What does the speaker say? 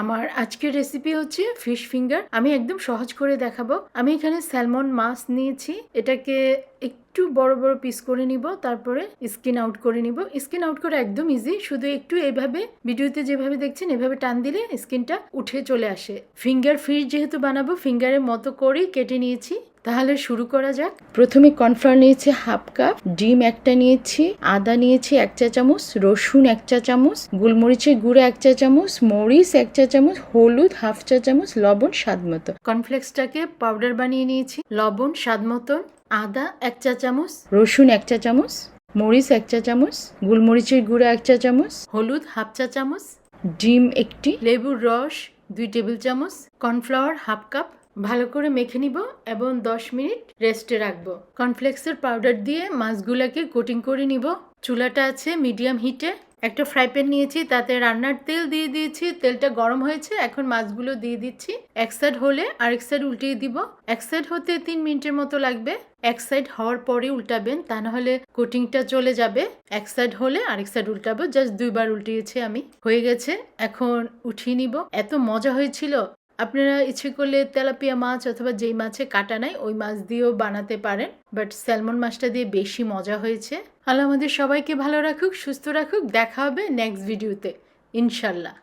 আমার আজকের রেসিপি হচ্ছে ফিশ ফিঙ্গার। আমি একদম সহজ করে দেখাবো। আমি এখানে স্যালমন মাছ নিয়েছি, এটাকে একটু বড় বড় পিস করে নিব, তারপরে স্কিন আউট করে নিব। স্কিন আউট করা একদম ইজি, শুধু একটু এইভাবে ভিডিওতে যেভাবে দেখছেন এভাবে টান দিলে স্কিনটা উঠে চলে আসে। ফিঙ্গার ফিশ যেহেতু বানাবো, ফিঙ্গারের মতো করেই কেটে নিয়েছি। তাহলে শুরু করা যাক। প্রথমে কর্নফ্লাওয়ার নিয়েছি হাফ কাপ, ডিম একটা নিয়েছি, আদা নিয়েছি 1 চা চামচ, রসুন 1 চা চামচ, গোলমরিচের গুঁড়ো 1 চা চামচ, মরিচ 1 চা চামচ, হলুদ হাফ চা চামচ, লবণ স্বাদ মতো। কর্নফ্লেক্সটাকে পাউডার বানিয়ে নিয়েছি। লবণ স্বাদ মতন, আদা 1 চা চামচ, রসুন 1 চা চামচ, মরিচ 1 চা চামচ, গোলমরিচের গুঁড়ো 1 চা চামচ, হলুদ হাফ চা চামচ, ডিম একটি, লেবুর রস 2 টেবিল চামচ, কর্নফ্লাওয়ার হাফ কাপ। ভালো করে মেখে নিব এবং 10 মিনিট রেস্টে রাখবো। কর্নফ্লেক্সের পাউডার দিয়ে মাছগুলোকে কোটিং করে নিব। চুলাটা আছে মিডিয়াম হিটে। একটা ফ্রাই প্যান নিয়েছি, তাতে রান্নার তেল দিয়ে দিয়েছি। তেলটা গরম হয়েছে, এখন মাছগুলো দিয়ে দিচ্ছি। এক সাইড হলে আরেক সাইড উল্টিয়ে দিব। এক সাইড হতে 3 মিনিটের মতো লাগবে। এক সাইড হওয়ার পরে উল্টাবেন, তা না হলে কোটিংটা চলে যাবে। এক সাইড হলে আরেক সাইড উল্টাবো। জাস্ট 2 বার উল্টিয়েছি আমি। হয়ে গেছে, এখন উঠিয়ে নিব। এত মজা হয়েছিল। আপনারা ইচ্ছে করলে তেলাপিয়া মাছ অথবা যেই মাছে কাটা নাই ওই মাছ দিয়েও বানাতে পারেন, বাট স্যালমন মাছটা দিয়ে বেশি মজা হয়েছে। আল্লাহ আমাদের সবাইকে ভালো রাখুক, সুস্থ রাখুক। দেখা হবে নেক্সট ভিডিওতে ইনশাল্লাহ।